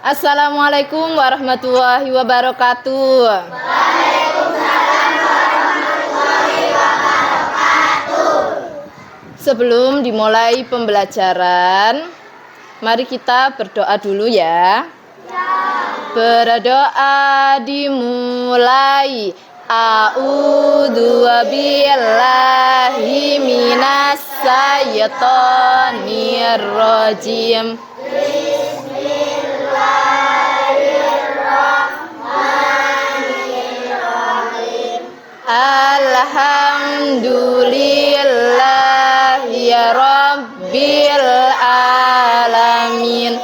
Assalamualaikum warahmatullahi wabarakatuh. Sebelum dimulai pembelajaran, mari kita berdoa dulu ya. Berdoa dimulai. A'udzu billahi minas syaithanir rajim. Alhamdulillah ya rabbil alamin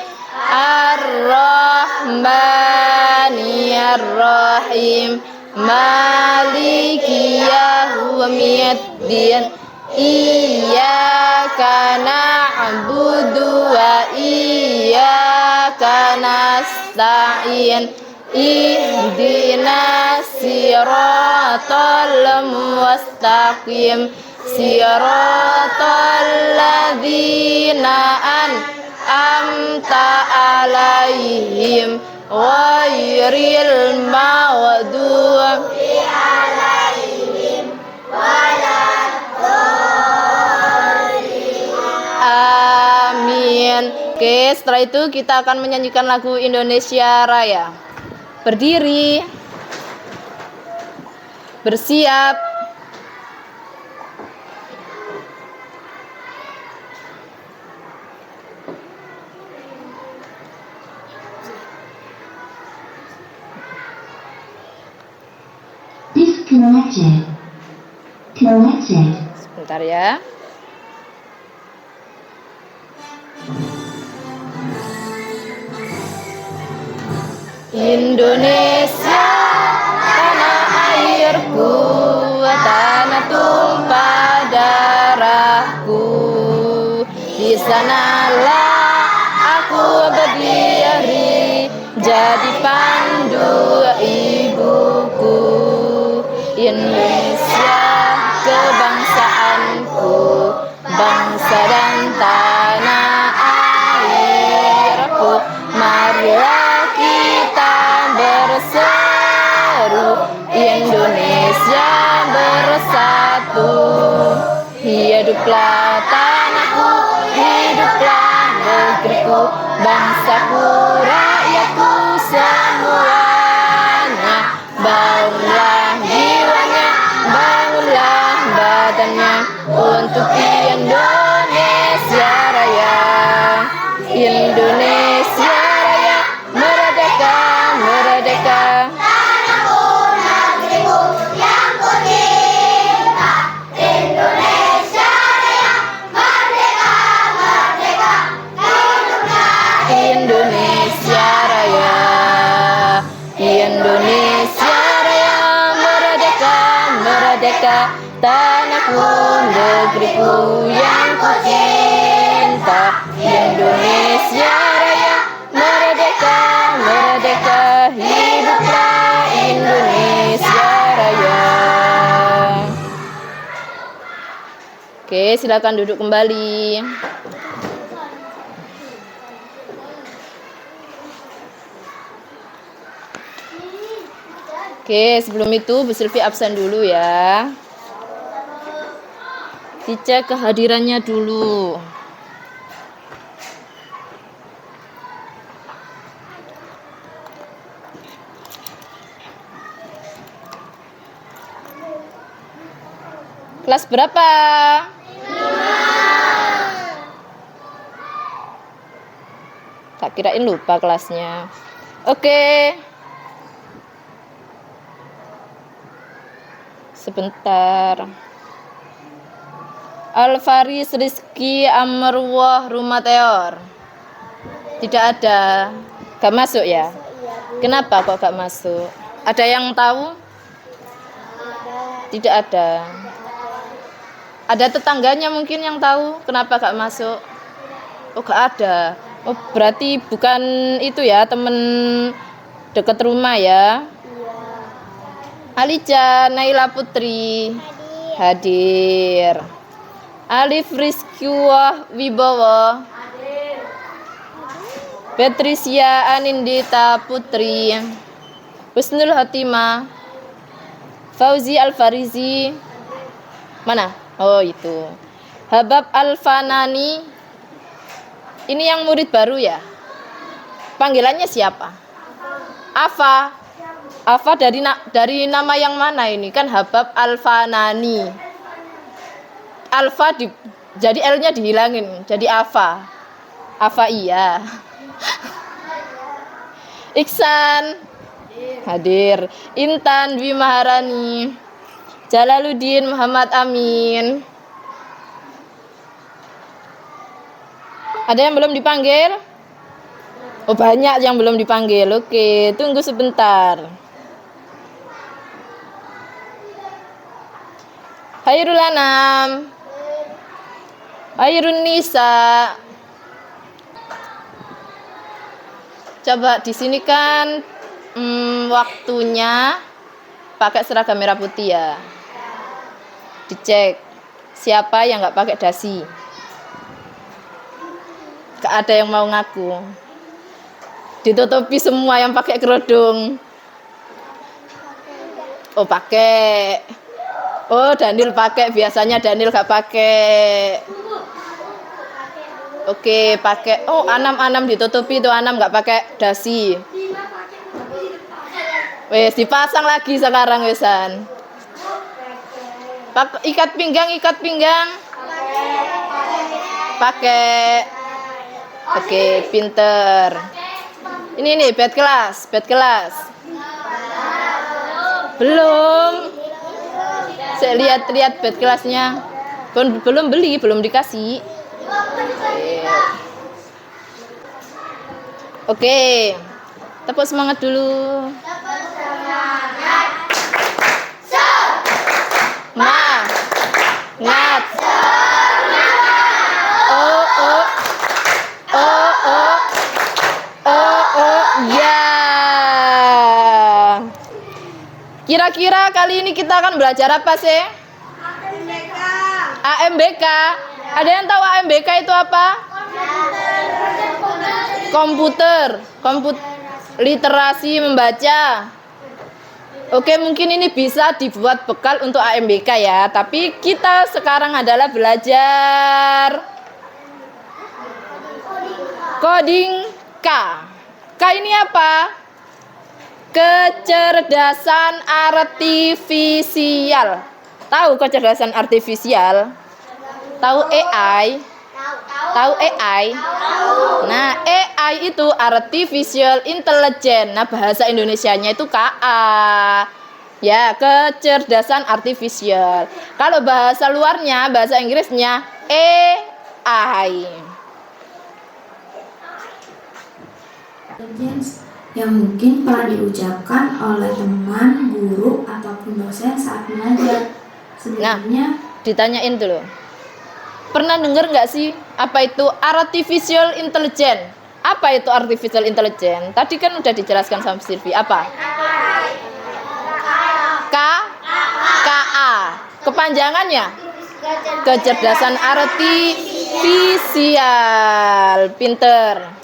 ar-rahmanir rahim maliki yaumiddin iyyaka na'budu wa iyyaka nasta'in ihdinas siratal mustaqim siratal ladzina an'amta alaihim ghairil maghdubi alaihim waladdallin. Amin. Oke, setelah itu kita akan menyanyikan lagu Indonesia Raya. Berdiri, bersiap. Disconnected. Sebentar ya. Indonesia tanah airku, tanah tumpah darahku. Di sanalah aku berdiri, jadi pandu ibuku. Indonesia kebangsaanku, bangsa dan tanah airku. Marilah kita berseru, Indonesia bersatu. Hiduplah tanahku, hiduplah negeriku, bangsaku, rakyatku semuanya. Bangunlah jiwanya, bangunlah badannya untuk Indonesia Raya. Indonesia Raya, merdeka, merdeka. Tanahku, negeriku yang ku cinta. Indonesia Raya, merdeka, merdeka. Hiduplah Indonesia Raya. Indonesia Raya, merdeka, merdeka. Tanahku, negeriku yang ku cinta. Indonesia Raya, merdeka, merdeka. Hiduplah Indonesia Raya. Oke, silakan duduk kembali. Oke, sebelum itu Bu Silvi absen dulu ya. Dicek kehadirannya dulu. Kelas berapa? 5. Tak kirain lupa kelasnya. Oke. Sebentar. Alfaris Rizky Amrullah Rumateor. Tidak ada. Gak masuk ya? Kenapa kok gak masuk? Ada yang tahu? Tidak ada. Ada tetangganya mungkin yang tahu kenapa gak masuk? Oh gak ada. Oh berarti bukan itu ya, temen dekat rumah ya? Alija Naila Putri hadir. Alif Rizky Wibowo Patricia Anindita Putri, Husnul Khotimah, Fauzi Alfarizi. Mana? Oh, itu. Habab Alfanani. Ini yang murid baru ya? Panggilannya siapa? Afa. Afa dari nama yang mana ini? Kan Habab Alfanani. Alfa jadi L-nya dihilangin, jadi Afa. Afa iya. Iksan hadir. Intan Dwi Maharani, Jalaluddin Muhammad Amin. Ada yang belum dipanggil? Oh, banyak yang belum dipanggil. Oke, tunggu sebentar. Hairul Anam, Hairun Nisa. Coba di sini kan waktunya pakai seragam merah putih ya. Dicek siapa yang nggak pakai dasi. Gak ada yang mau ngaku. Ditutupi semua yang pakai kerudung. Oh, pakai. Oh, Daniel pakai. Biasanya Daniel gak pakai. Oke, pakai. Oh, Anam ditutupi tuh, Anam nggak pakai dasi. Wes dipasang lagi sekarang wesan. Ikat pinggang. Pakai. Oke, pinter. Ini nih bed kelas. Belum. Saya lihat bed kelasnya. Belum beli, belum dikasih. Oke, tepuk semangat dulu. Semangat. Ya. Kira-kira kali ini kita akan belajar apa sih? AMBK. Ada yang tahu AMBK itu apa? Komputer. Literasi membaca. Oke, mungkin ini bisa dibuat bekal untuk AMBK ya. Tapi kita sekarang adalah belajar coding K. K ini apa? Kecerdasan artifisial. Tahu kecerdasan artifisial? Tahu AI? Tahu AI? Nah, AI itu artificial intelligence. Nah, bahasa Indonesianya itu KA. Ya, kecerdasan artifisial. Kalau bahasa luarnya, bahasa Inggrisnya AI. Yang mungkin pernah diucapkan oleh teman, guru, ataupun dosen saat mengajar. Sebenarnya, ditanyain dulu. Pernah dengar nggak sih apa itu artificial intelligence? Apa itu artificial intelligence? Tadi kan udah dijelaskan sama Silvi. Apa? KA. Kepanjangannya? Kecerdasan artifisial. Pinter.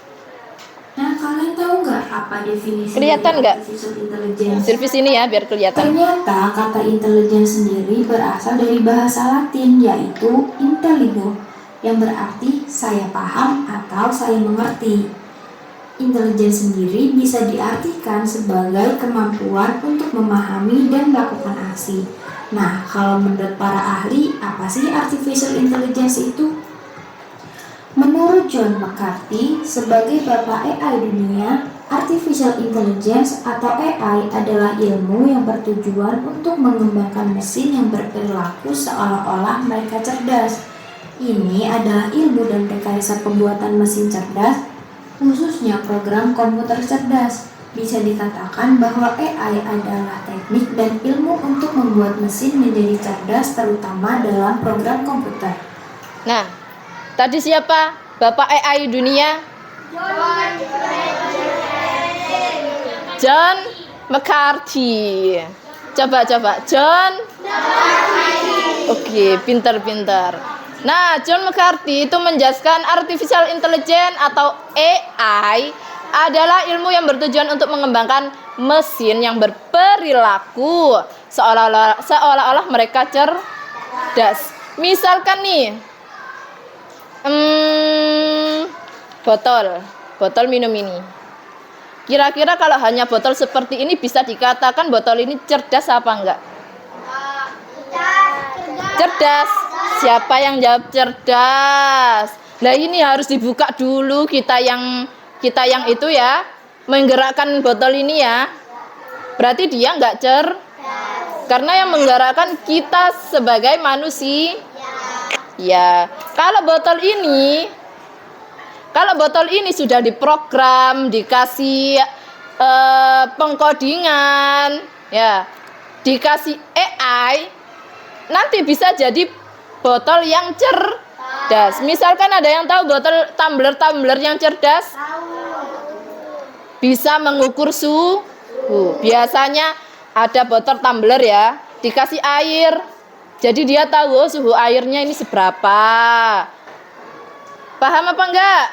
Nah, kalian tahu nggak apa definisi Kelihatan nggak? artificial intelligence? Silvi sini ya biar kelihatan. Ternyata kata intelligence sendiri berasal dari bahasa Latin, yaitu intelligo, yang berarti saya paham atau saya mengerti. Intelligence sendiri bisa diartikan sebagai kemampuan untuk memahami dan melakukan aksi. Nah, kalau menurut para ahli, apa sih artificial intelligence itu? Menurut John McCarthy, sebagai bapak AI dunia, artificial intelligence atau AI adalah ilmu yang bertujuan untuk mengembangkan mesin yang berperilaku seolah-olah mereka cerdas. Ini adalah ilmu dan rekayasa pembuatan mesin cerdas, khususnya program komputer cerdas. Bisa dikatakan bahwa AI adalah teknik dan ilmu untuk membuat mesin menjadi cerdas, terutama dalam program komputer. Nah, tadi siapa? Bapak AI dunia? John McCarthy. Coba John. Oke, pintar. Nah, John McCarthy itu menjelaskan artificial intelligence atau AI adalah ilmu yang bertujuan untuk mengembangkan mesin yang berperilaku seolah-olah mereka cerdas. Misalkan nih, botol minum ini. Kira-kira kalau hanya botol seperti ini bisa dikatakan botol ini cerdas apa enggak? Cerdas. Siapa yang jawab cerdas? Nah, ini harus dibuka dulu kita yang itu ya, menggerakkan botol ini ya. Berarti dia enggak karena yang menggerakkan kita sebagai manusia. Ya, kalau botol ini sudah diprogram, dikasih pengkodingan, ya, dikasih AI, nanti bisa jadi botol yang cerdas. Misalkan ada yang tahu botol tumbler yang cerdas? Bisa mengukur suhu. Biasanya ada botol tumbler ya, dikasih air. Jadi dia tahu suhu airnya ini seberapa. Paham apa enggak?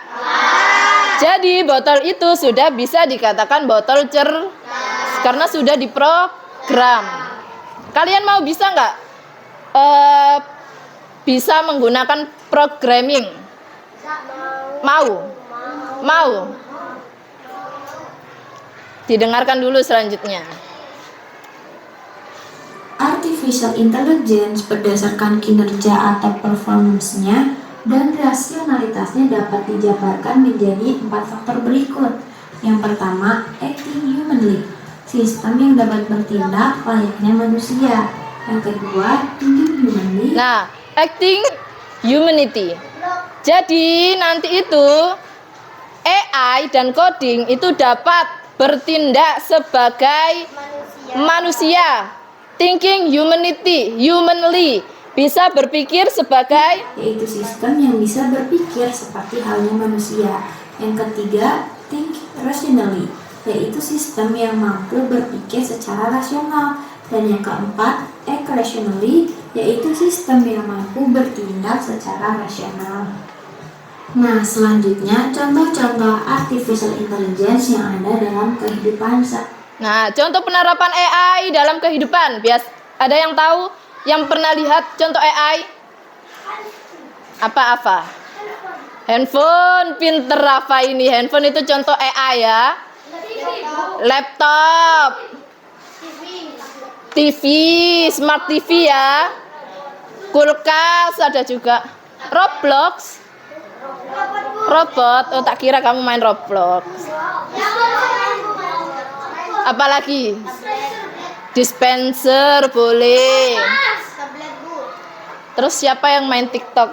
Jadi botol itu sudah bisa dikatakan botol cerdas karena sudah diprogram. Kalian mau bisa enggak? Bisa menggunakan programming? Mau? Didengarkan dulu selanjutnya. Artificial intelligence berdasarkan kinerja atau performance-nya dan rasionalitasnya dapat dijabarkan menjadi 4 faktor berikut. Yang pertama, acting humanly, sistem yang dapat bertindak layaknya manusia. Yang kedua, thinking humanly. Nah, acting humanity. Jadi nanti itu AI dan coding itu dapat bertindak sebagai manusia. Thinking humanly, bisa berpikir sebagai, yaitu sistem yang bisa berpikir seperti halnya manusia. Yang ketiga, think rationally, yaitu sistem yang mampu berpikir secara rasional. Dan yang keempat, act rationally, yaitu sistem yang mampu bertindak secara rasional. Nah, selanjutnya contoh-contoh artificial intelligence yang ada dalam kehidupan. Nah, contoh penerapan AI dalam kehidupan. Ada yang tahu, yang pernah lihat contoh AI? Apa? Handphone, pinter apa ini? Handphone itu contoh AI ya. Laptop, TV, smart TV ya. Kulkas ada juga. Robot. Oh, tak kira kamu main Roblox. Apalagi? Dispenser boleh. Terus siapa yang main TikTok?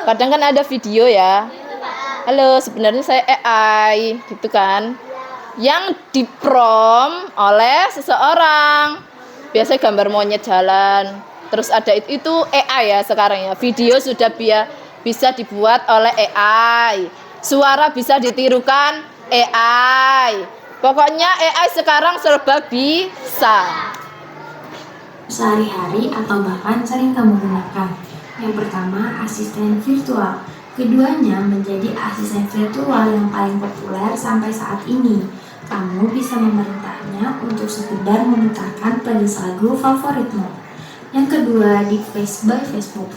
Kadang kan ada video ya. Halo, sebenarnya saya AI, gitu kan. Yang diprom oleh seseorang. Biasanya gambar monyet jalan. Terus ada itu AI ya sekarang ya. Video sudah bisa dibuat oleh AI. Suara bisa ditirukan AI. Pokoknya AI sekarang serba bisa. Sehari-hari atau bahkan sering kamu gunakan. Yang pertama, asisten virtual. Keduanya menjadi asisten virtual yang paling populer sampai saat ini. Kamu bisa memerintahnya untuk sekedar memutarkan playlist lagu favoritmu. Yang kedua, di Face by Facebook.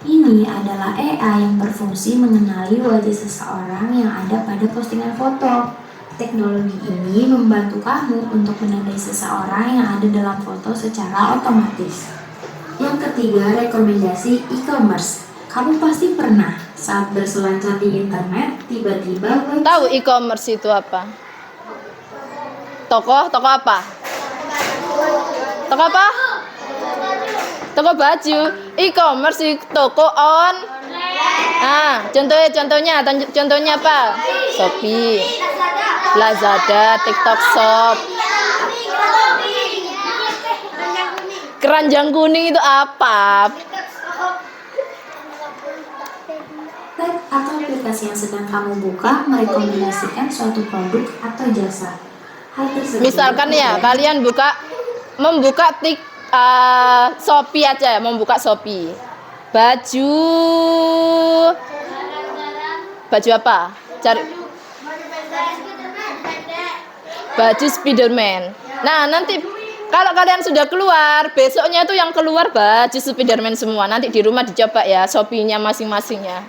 Ini adalah AI yang berfungsi mengenali wajah seseorang yang ada pada postingan foto. Teknologi ini membantu kamu untuk menandai seseorang yang ada dalam foto secara otomatis. Yang ketiga, rekomendasi e-commerce. Kamu pasti pernah saat berselancar di internet, tiba-tiba tahu e-commerce itu apa? Toko apa? Toko apa? Toko baju. E-commerce toko on. Nah, contohnya apa? Shopee, Lazada, TikTok Shop. Keranjang kuning itu apa? Tab atau aplikasi yang sedang kamu buka merekomendasikan suatu produk atau jasa. Hal tersebut Misalkan ya, kalian membuka Shopee aja, membuka Shopee. Baju. Baju apa? Cari. Baju Spiderman. Nah, nanti kalau kalian sudah keluar, besoknya itu yang keluar baju Spiderman semua. Nanti di rumah dicoba ya, Shopee-nya masing-masingnya.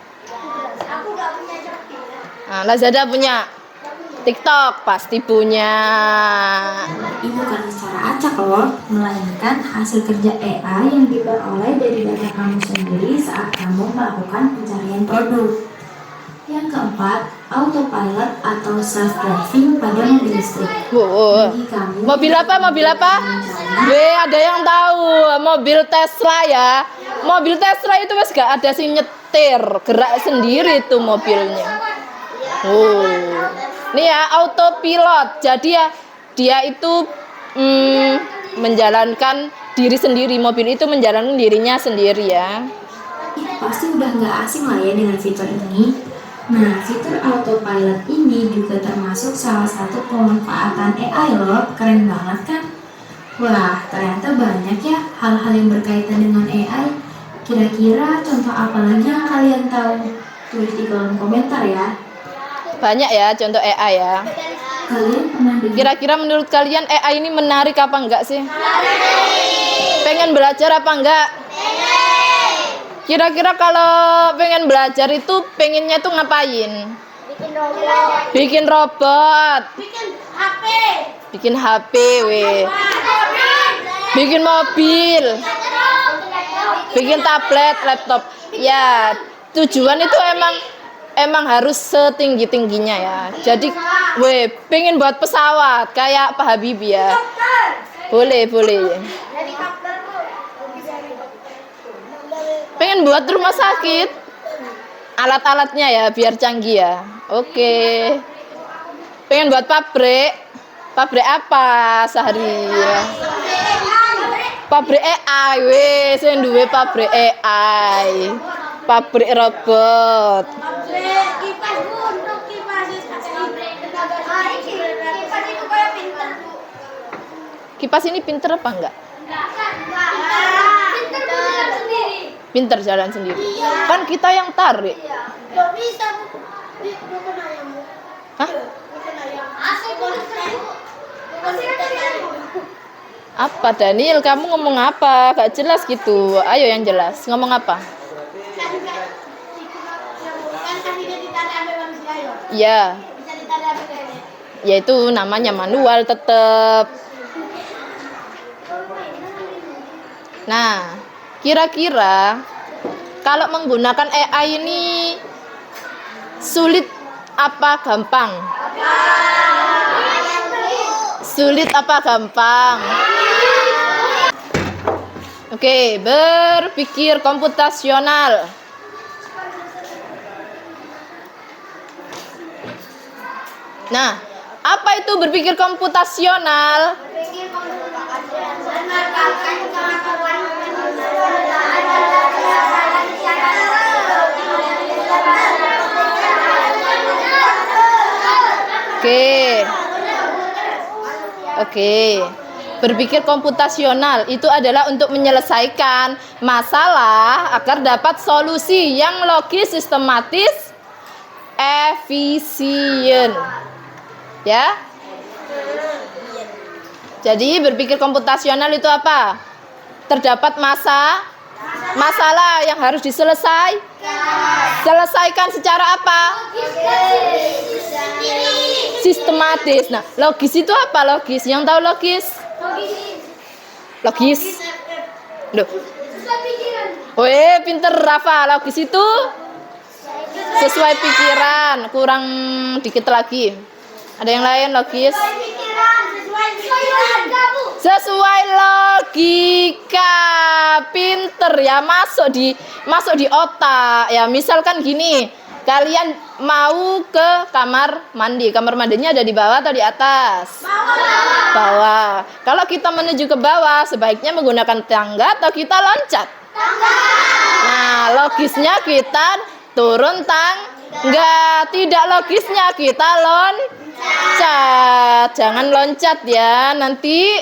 Nah, Lazada punya, TikTok pasti punya. Itu bukan secara acak loh, melainkan hasil kerja AI yang diperoleh dari data kamu sendiri saat kamu melakukan pencarian produk. Yang keempat, autopilot atau self-driving pada mobil listrik. Wow. Bagi kamu, Mobil apa? Mobil apa? Ada yang tahu. Mobil Tesla ya. Mobil Tesla itu mas gak ada sih nyetir, gerak sendiri tuh mobilnya. Oh, ini ya autopilot. Jadi ya dia itu menjalankan diri sendiri. Mobil itu menjalankan dirinya sendiri ya. Pasti udah nggak asing lah ya dengan fitur ini. Nah, fitur autopilot ini juga termasuk salah satu pemanfaatan AI loh. Keren banget kan? Wah, ternyata banyak ya hal-hal yang berkaitan dengan AI. Kira-kira contoh apa lagi yang kalian tahu? Tulis di kolom komentar ya. Banyak ya contoh AI ya. Kalian pernah dengar? Kira-kira menurut kalian AI ini menarik apa enggak sih? Pengen belajar apa enggak? Kira-kira kalau pengen belajar itu pengennya tuh ngapain? Bikin robot. Bikin HP, weh. Bikin mobil. Bikin tablet, laptop. Ya, tujuan itu emang harus setinggi-tingginya ya. Jadi, weh, pengen buat pesawat kayak Pak Habibie ya. Boleh. Pengen buat rumah sakit, alat-alatnya ya biar canggih ya. Oke. Pengen buat pabrik apa sehari ya? Pabrik AI, weh, saya duwe pabrik AI, pabrik robot. Kipas ini pinter apa enggak? Pinter jalan sendiri. Kan kita yang tarik. Hah? Apa Daniel? Kamu ngomong apa? Gak jelas gitu. Ayo yang jelas. Ngomong apa? Ya. Ya itu namanya manual tetap. Nah, kira-kira kalau menggunakan AI ini sulit apa gampang? Sulit apa gampang? Oke, berpikir komputasional. Nah, apa itu berpikir komputasional? Oke. Berpikir komputasional itu adalah untuk menyelesaikan masalah agar dapat solusi yang logis, sistematis, efisien. Ya. Jadi berpikir komputasional itu apa? Terdapat masalah yang harus selesaikan secara apa? Sistematis. Nah, logis itu apa logis? Yang tahu logis? Logis. Loh. Pinter Rafa. Logis itu sesuai pikiran. Kurang dikit lagi. Ada yang lain logis? Sesuai logika. Pinter ya, masuk di otak ya. Misalkan gini, kalian mau ke kamar mandi. Kamar mandinya ada di bawah atau di atas? Bawah. Kalau kita menuju ke bawah, sebaiknya menggunakan tangga atau kita loncat? Nah, logisnya kita turun tangga. Tidak logisnya kita loncat. Jangan loncat ya, nanti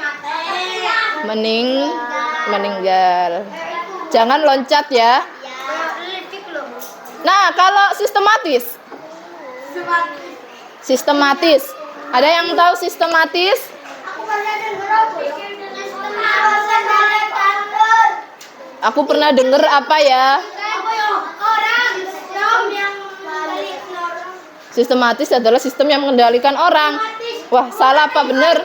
meninggal. Jangan loncat ya. Nah, kalau sistematis. Sistematis. Ada yang tahu sistematis? Aku pernah dengar apa ya? Sistematis adalah sistem yang mengendalikan orang. Wah, salah apa benar?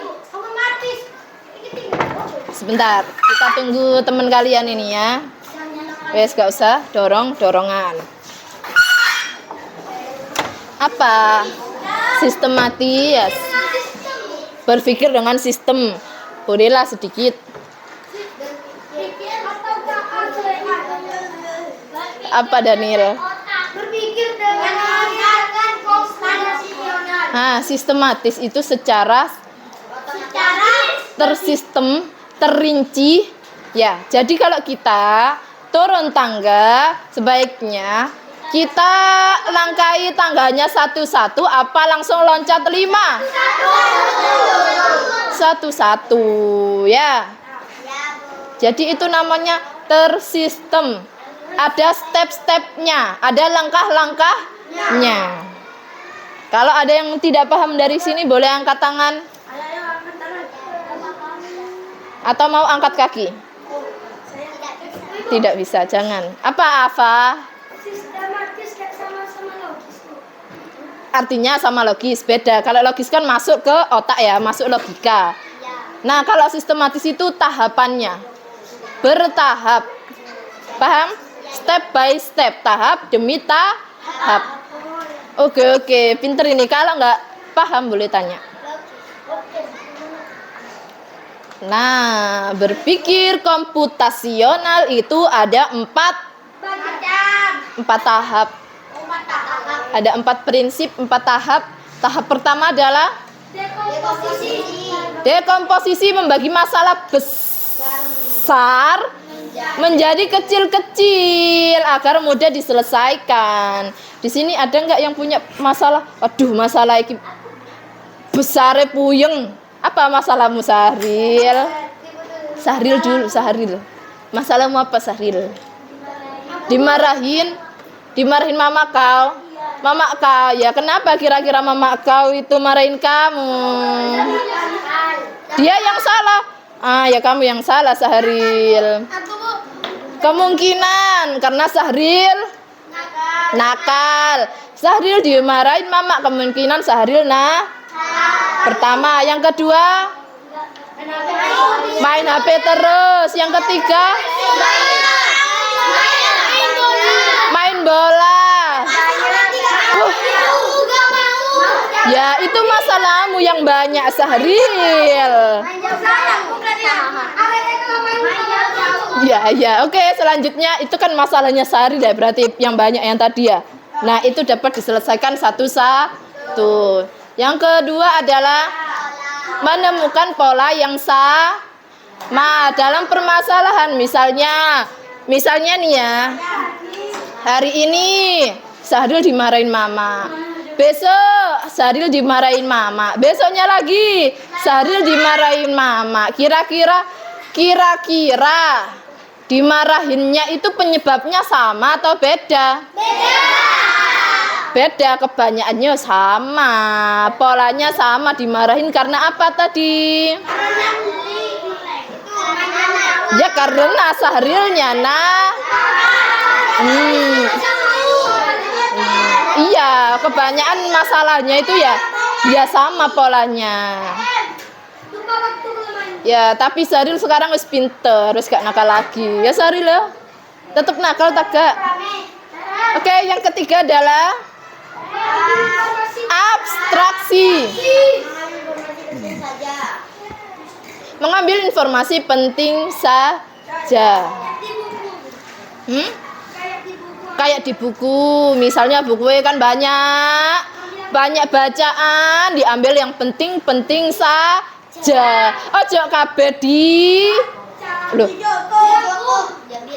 Sebentar, kita tunggu teman kalian ini ya. Wes, gak usah dorongan. Apa? Sistematis. Berpikir dengan sistem. Bolehlah sedikit. Apa Daniel? Berpikir dengan konstitusional. Nah, sistematis itu secara tersistem, terinci. Ya, jadi kalau kita turun tangga, sebaiknya kita langkahi tangganya satu-satu, apa langsung loncat 5? Satu-satu, ya. Jadi itu namanya tersistem. Ada step-stepnya, ada langkah-langkahnya. Kalau ada yang tidak paham dari sini, boleh angkat tangan. Atau mau angkat kaki? Tidak bisa, jangan. Apa Afa? Sistematis sama-sama logis. Artinya sama logis, beda. Kalau logis kan masuk ke otak ya, masuk logika. Nah, kalau sistematis itu tahapannya. Bertahap. Paham? Step by step, tahap demi tahap. Oke, pinter ini. Kalau nggak paham boleh tanya. Nah, berpikir komputasional itu ada 4 tahap. Ada 4 prinsip, 4 tahap. Tahap pertama adalah dekomposisi, membagi masalah besar menjadi kecil-kecil agar mudah diselesaikan. Di sini ada nggak yang punya masalah? Aduh, masalah ini besar puyeng. Apa masalahmu, Sahril? Sahril dulu, Sahril. Masalahmu apa, Sahril? Dimarahin mama kau. Mama kau, ya kenapa kira-kira mama kau itu marahin kamu? Dia yang salah. Ah, ya kamu yang salah, Sahril. Kemungkinan karena Sahril nakal. Sahril dimarahin mama, kemungkinan Sahril pertama. Yang kedua, main HP terus. Yang ketiga, main bola. Ya, itu masalahmu yang banyak, Sahril. Ya, oke. Selanjutnya itu kan masalahnya Sahril ya, berarti yang banyak yang tadi ya. Nah, itu dapat diselesaikan satu-satu. Yang kedua adalah menemukan pola yang sama dalam permasalahan. Misalnya nih ya, hari ini Sahril dimarahin mama, besok Sahril dimarahin mama, besoknya lagi Sahril dimarahin mama. Kira-kira dimarahinnya itu penyebabnya sama atau beda? Beda, kebanyakannya sama, polanya sama. Dimarahin karena apa tadi? Ya karena Sahrilnya iya, kebanyakan masalahnya itu ya sama polanya. Ya, tapi Sahril sekarang wis pinter, wis gak nakal lagi. Ya Sahril ya, tetap nakal tak gak? Oke, yang ketiga adalah abstraksi. Mengambil informasi penting saja. Kayak di buku, misalnya buku kan banyak bacaan, diambil yang penting saja. Ojo kabeh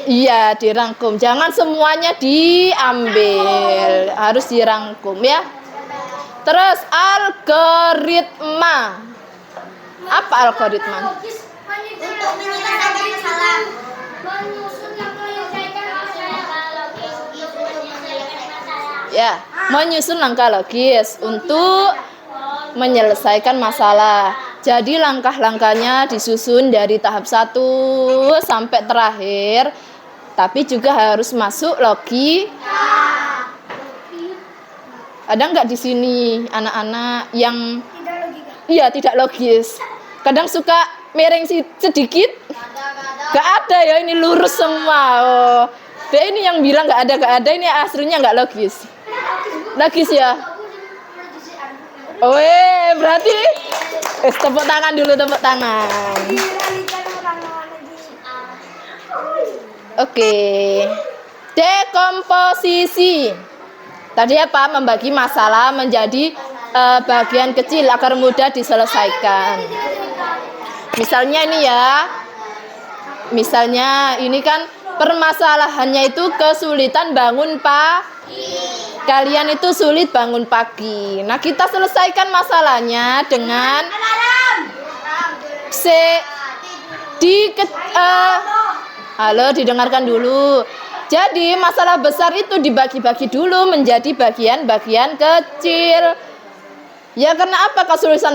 iya, dirangkum. Jangan semuanya diambil, harus dirangkum ya. Terus algoritma. Apa algoritma? Untuk menyelesaikan masalah. Ya, menyusun langkah logis untuk menyelesaikan masalah. Jadi langkah-langkahnya disusun dari tahap 1 sampai terakhir, tapi juga harus masuk logi. Ada nggak di sini anak-anak yang Tidak logika. iya tidak logis? Kadang suka miring sedikit. Nggak ada ya, ini lurus semua. Oh, dia ini yang bilang nggak ada, ini aslinya nggak logis. Logis ya? Oh, berarti tepuk tangan dulu, tepuk tangan. Oke. Dekomposisi. Tadi apa? Membagi masalah menjadi bagian kecil agar mudah diselesaikan. Misalnya ini ya. Misalnya ini kan permasalahannya itu kesulitan bangun kalian itu sulit bangun pagi. Nah, kita selesaikan masalahnya dengan halo, didengarkan dulu. Jadi masalah besar itu dibagi-bagi dulu menjadi bagian-bagian kecil. Ya karena apa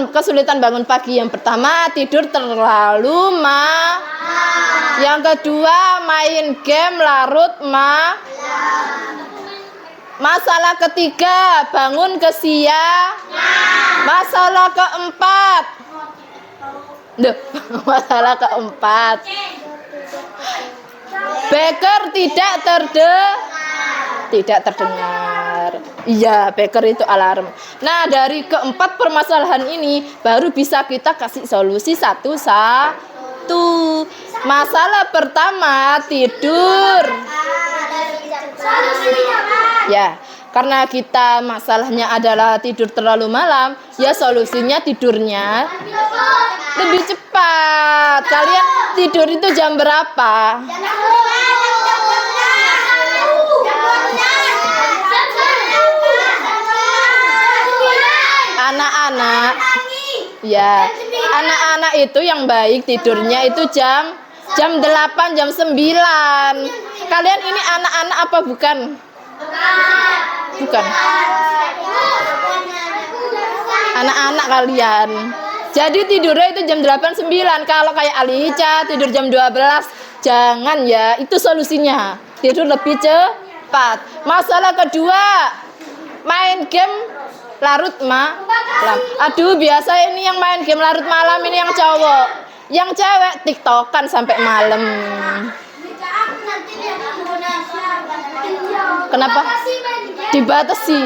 kesulitan bangun pagi? Yang pertama tidur terlalu Yang kedua main game larut Masalah ketiga bangun Masalah keempat. Masalah keempat. Beker tidak terdengar. Iya, beker itu alarm. Nah, dari keempat permasalahan ini baru bisa kita kasih solusi satu-satu. Masalah pertama tidur. Ya, karena kita masalahnya adalah tidur terlalu malam, ya solusinya tidurnya lebih cepat. Kalian tidur itu jam berapa? Anak-anak, ya, anak-anak itu yang baik tidurnya itu jam 8, jam 9. Kalian ini anak-anak apa bukan? Bukan. Anak-anak kalian. Jadi tidurnya itu jam 8, 9. Kalau kayak Alica tidur jam 12, jangan ya. Itu solusinya. Tidur lebih cepat. Masalah kedua, main game larut malam. Aduh, biasa ini yang main game larut malam ini yang cowok. Yang cewek tiktokan sampai malam. Kenapa? Dibatasi.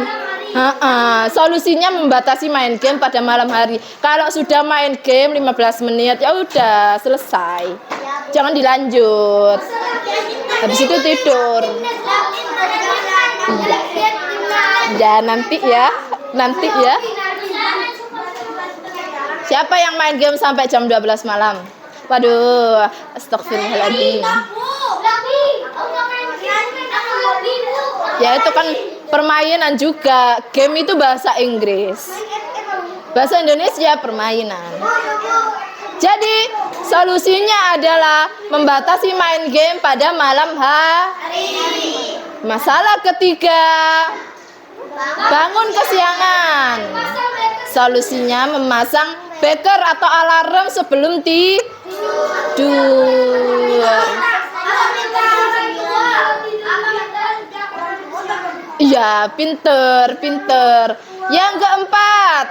Solusinya membatasi main game pada malam hari. Kalau sudah main game 15 menit ya udah selesai. Jangan dilanjut. Habis itu tidur. Ya nanti ya. Siapa yang main game sampai jam 12 malam? Waduh, astagfirullahaladzim. Ya itu kan permainan juga. Game itu bahasa Inggris. Bahasa Indonesia permainan. Jadi solusinya adalah membatasi main game pada malam hari. Masalah ketiga, bangun kesiangan. Solusinya memasang beker atau alarm sebelum tidur. Iya, pinter. Yang keempat,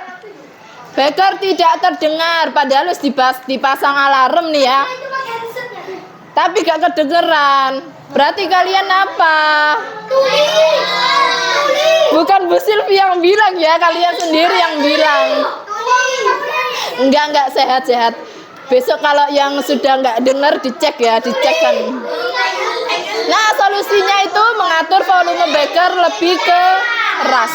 beker tidak terdengar. Padahal harus dipasang alarm nih ya. Tapi gak kedengeran. Berarti kalian apa? Bukan Bu Silvi yang bilang ya, kalian sendiri yang bilang. Enggak sehat. Besok kalau yang sudah enggak dengar dicek kan. Nah, solusinya itu mengatur volume beker lebih keras.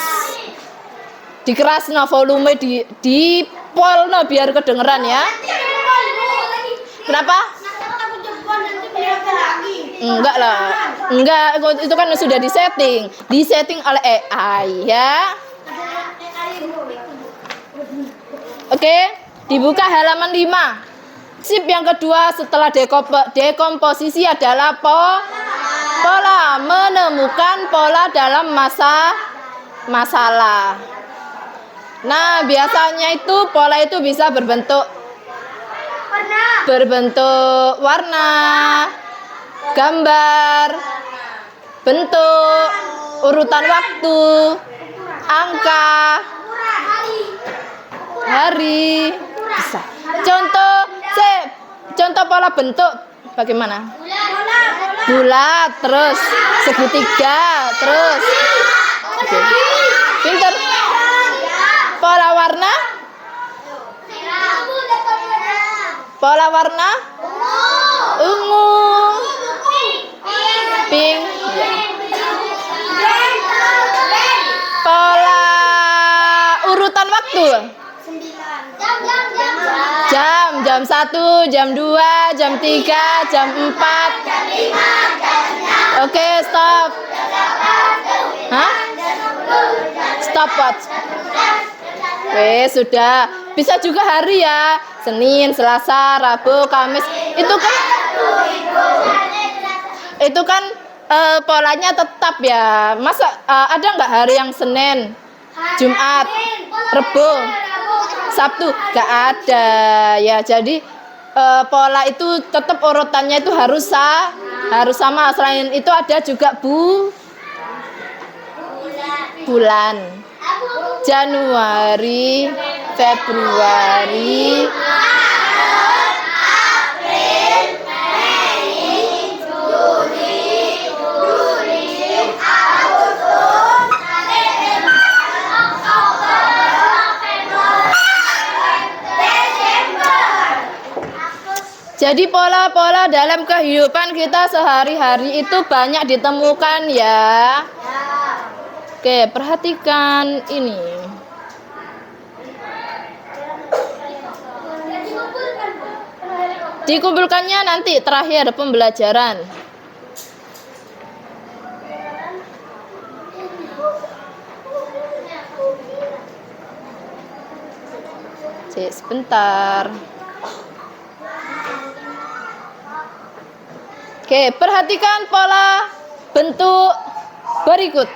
Dikerasno volume di polno biar kedengeran ya. Kenapa? Enggak lah. Enggak, itu kan sudah disetting oleh AI ya. Oke, dibuka halaman 5. Sip yang kedua setelah dekomposisi adalah pola. Menemukan pola dalam masalah. Nah, biasanya itu pola itu bisa berbentuk warna, gambar, bentuk, urutan waktu, angka, hari, bisa. Contoh pola bentuk bagaimana? Bulat, terus segitiga, terus. Oke. Pinter. Pola warna? Pola warna? Ungu, pink. Ya. Pola urutan waktu? Jam 1, jam 2, jam 3, jam 4. Oke, stop. Hah? Stopwatch. Sudah. Bisa juga hari ya. Senin, Selasa, Rabu, Kamis. Itu kan polanya tetap ya. Masa ada nggak hari yang Senin, Jumat, Rebo, Sabtu? Nggak ada ya. Jadi pola itu tetap urutannya itu harus sama. Selain itu ada juga bulan. Januari, Februari, jadi pola-pola dalam kehidupan kita sehari-hari itu banyak ditemukan ya. Oke, perhatikan ini. Dikumpulkannya nanti terakhir pembelajaran. Sebentar. Oke, perhatikan pola bentuk berikut.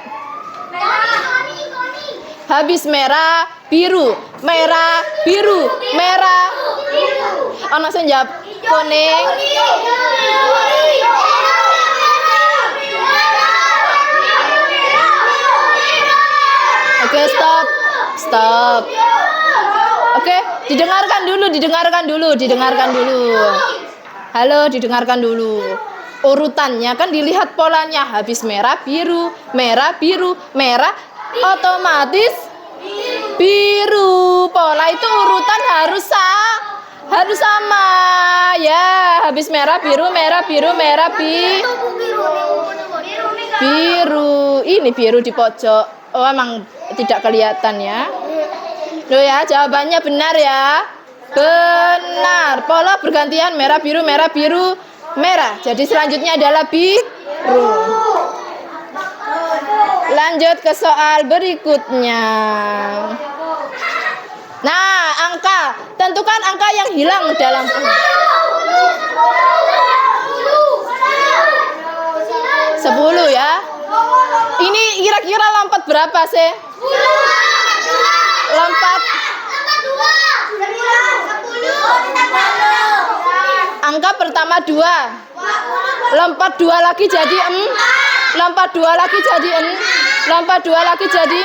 Habis merah, biru, merah, biru, merah. Ono sing jawab kuning. Oke, stop. Oke, didengarkan dulu. Halo, didengarkan dulu. Urutannya kan dilihat polanya, habis merah, biru, merah, otomatis biru. Pola itu urutan harus sama ya. Habis merah, biru, biru. Ini biru di pojok. Oh, emang tidak kelihatan ya. Loh ya, jawabannya benar ya. Benar. Pola bergantian merah, biru, merah. Jadi selanjutnya adalah biru. Lanjut ke soal berikutnya. Nah, angka. Tentukan angka yang hilang dalam 10 ya. Ini kira-kira lompat berapa sih? Lompat angka pertama 2. Lompat 2 lagi jadi 4. Lompat 2 lagi jadi 6. Lompat 2 lagi jadi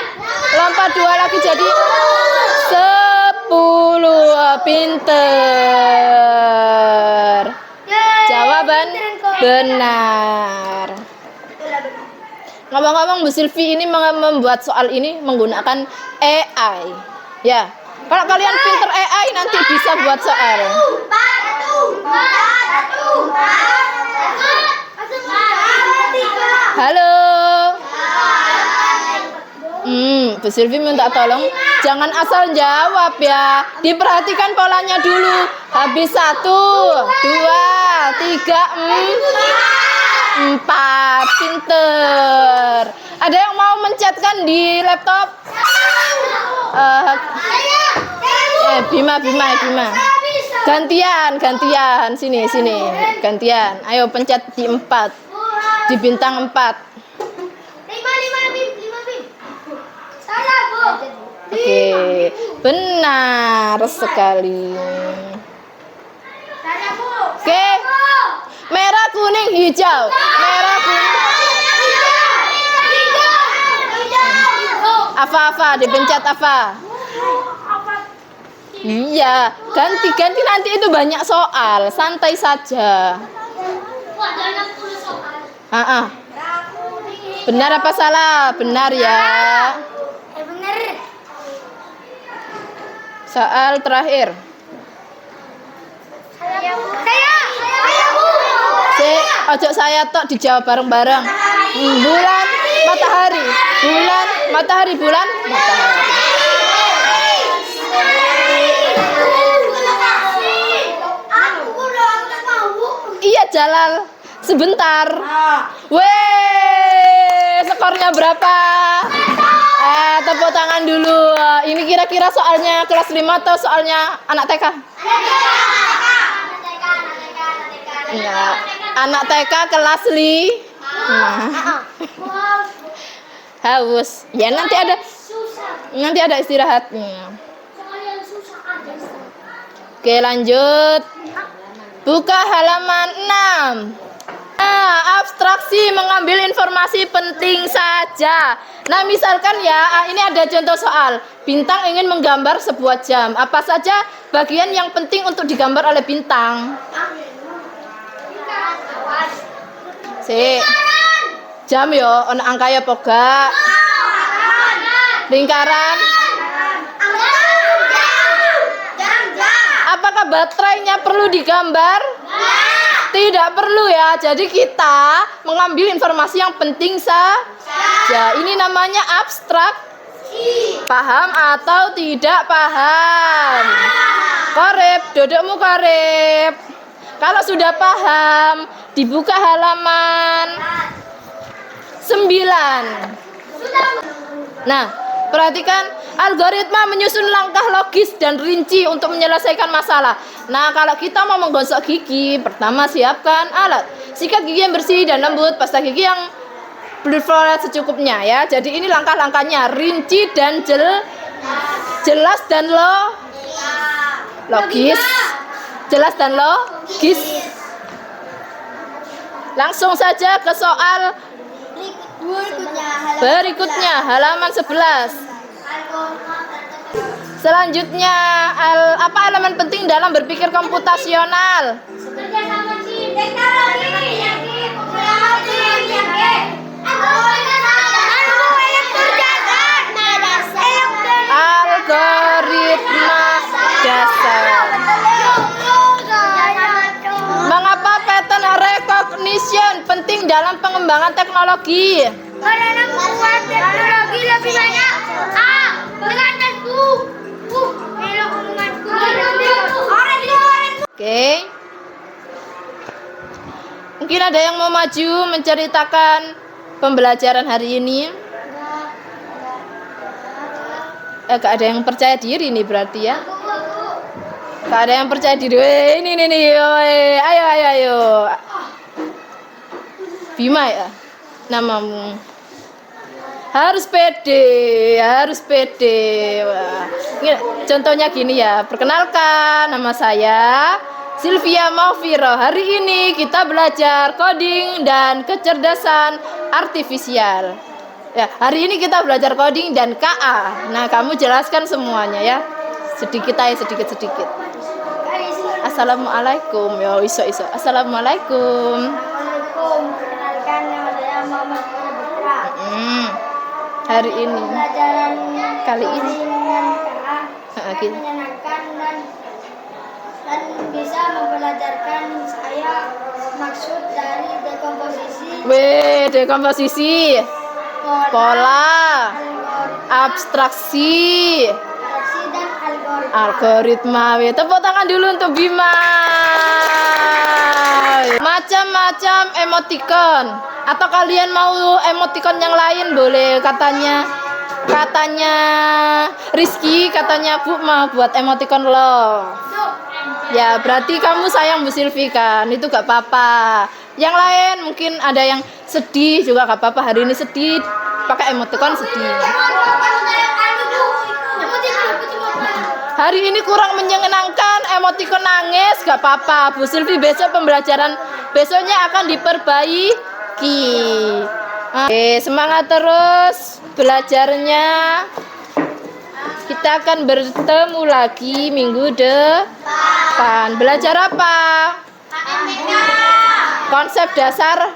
10. Pinter. Jawaban benar. Ngomong-ngomong, Bu Silvi ini membuat soal ini menggunakan AI. Ya. Kalau kalian pinter AI nanti bisa buat soal. Halo. Bu Silvi minta tolong jangan asal jawab ya. Diperhatikan polanya dulu. Habis 1, 2, 3, 4. Pinter. Ada yang mau mencetkan di laptop? Bima. Gantian. Sini. Gantian. Ayo pencet di 4. Di bintang 4. 5 Bim. benar sekali. Saya Bu. Oke. Merah, kuning, hijau. Merah, kuning. Apa-apa, dipencet apa? Iya, ganti-ganti nanti itu banyak soal, santai saja. Benar apa salah? Benar ya. Bener. Soal terakhir. Saya Bu. Ojo saya tok dijawab bareng-bareng. Bulan, matahari. Bulan, matahari, bulan, matahari. Iya, Jalal. Sebentar. Weh, skornya berapa? Tepuk tangan dulu. Ini kira-kira soalnya kelas 5 atau soalnya anak TK? Ya, anak TK kelas haus. Ya nanti ada istirahatnya. Oke, lanjut. Buka halaman 6. Nah, abstraksi mengambil informasi penting saja. Nah, misalkan ya, ini ada contoh soal. Bintang ingin menggambar sebuah jam. Apa saja bagian yang penting untuk digambar oleh bintang? Jam yo, ono angka ya poga. Lingkaran. Apakah baterainya perlu digambar? Tidak perlu ya. Jadi kita mengambil informasi yang penting saja. Ini namanya abstraksi. Paham atau tidak paham? Korep, dudukmu korep. Kalau sudah paham, dibuka halaman 9. Nah, perhatikan algoritma menyusun langkah logis dan rinci untuk menyelesaikan masalah. Nah, kalau kita mau menggosok gigi, pertama siapkan alat. Sikat gigi yang bersih dan lembut, pasta gigi yang berfluorid secukupnya ya. Jadi ini langkah-langkahnya rinci dan jelas dan logis. Jelas dan logis. Langsung saja ke soal berikutnya halaman 11. Selanjutnya apa elemen penting dalam berpikir komputasional? Algoritma dasar. Mengapa pattern recognition penting dalam pengembangan teknologi? Karena membuat teknologi lebih banyak. Dengarkanku. Belok omonganku. Oke. Mungkin ada yang mau maju menceritakan pembelajaran hari ini? Gak ada yang percaya diri nih berarti ya? Gak ada yang percaya diri. Weh, ini nih. Ayo. Bima ya namamu. Harus pede. Wah. Contohnya gini ya. Perkenalkan, nama saya Sylvia Maufiro. Hari ini kita belajar coding dan kecerdasan artifisial. Ya, hari ini kita belajar coding dan KA. Nah, kamu jelaskan semuanya ya. Sedikit. Assalamualaikum. Yo, iso. Assalamualaikum. Perkenalkan, nama saya Muhammad Putra. Hari ini. Pelajaran Kali ini. sangat menyenangkan dan bisa mempelajarkan saya maksud dari dekomposisi, Dekomposisi, pola, abstraksi, dan algoritma. Tepuk tangan dulu untuk Bima. Macam-macam emoticon. Atau kalian mau emoticon yang lain boleh. Katanya Rizky, katanya Bu mau buat emoticon lo. Ya berarti kamu sayang Bu Silvi kan. Itu gak apa-apa. Yang lain mungkin ada yang sedih juga gak apa-apa. Hari ini sedih, pakai emoticon sedih. Hari ini kurang menyenangkan, emotikon nangis, gak apa-apa. Bu Silvi besok pembelajaran besoknya akan diperbaiki. Oke, semangat terus belajarnya. Kita akan bertemu lagi minggu depan. Belajar apa? Konsep dasar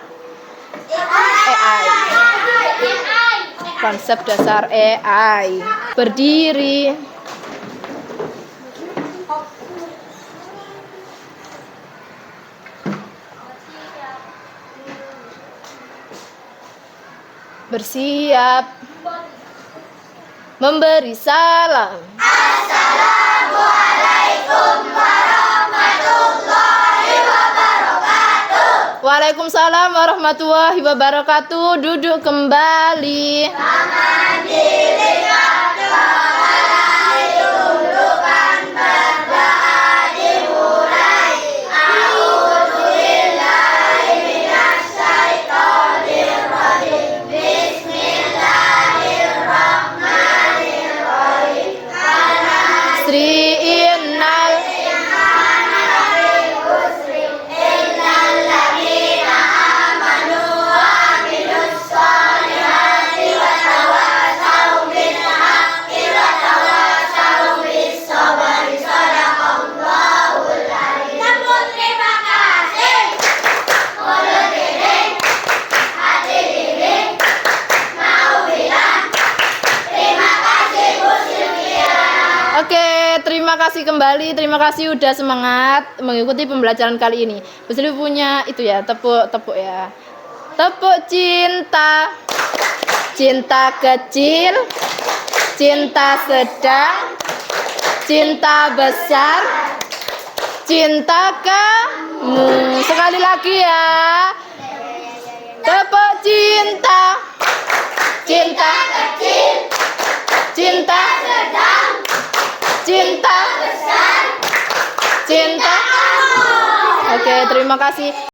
AI. Konsep dasar AI. Berdiri. Bersiap. Memberi salam. Waalaikumsalam warahmatullahi wabarakatuh. Duduk kembali. Sri innal Oke, terima kasih kembali. Terima kasih udah semangat mengikuti pembelajaran kali ini. Bu Silvi punya itu ya, tepuk ya. Tepuk cinta. Cinta kecil, cinta sedang, cinta besar, cinta kamu. Sekali lagi ya. Tepuk cinta. Cinta kecil, cinta sedang, cinta besar, cinta. Oke, terima kasih.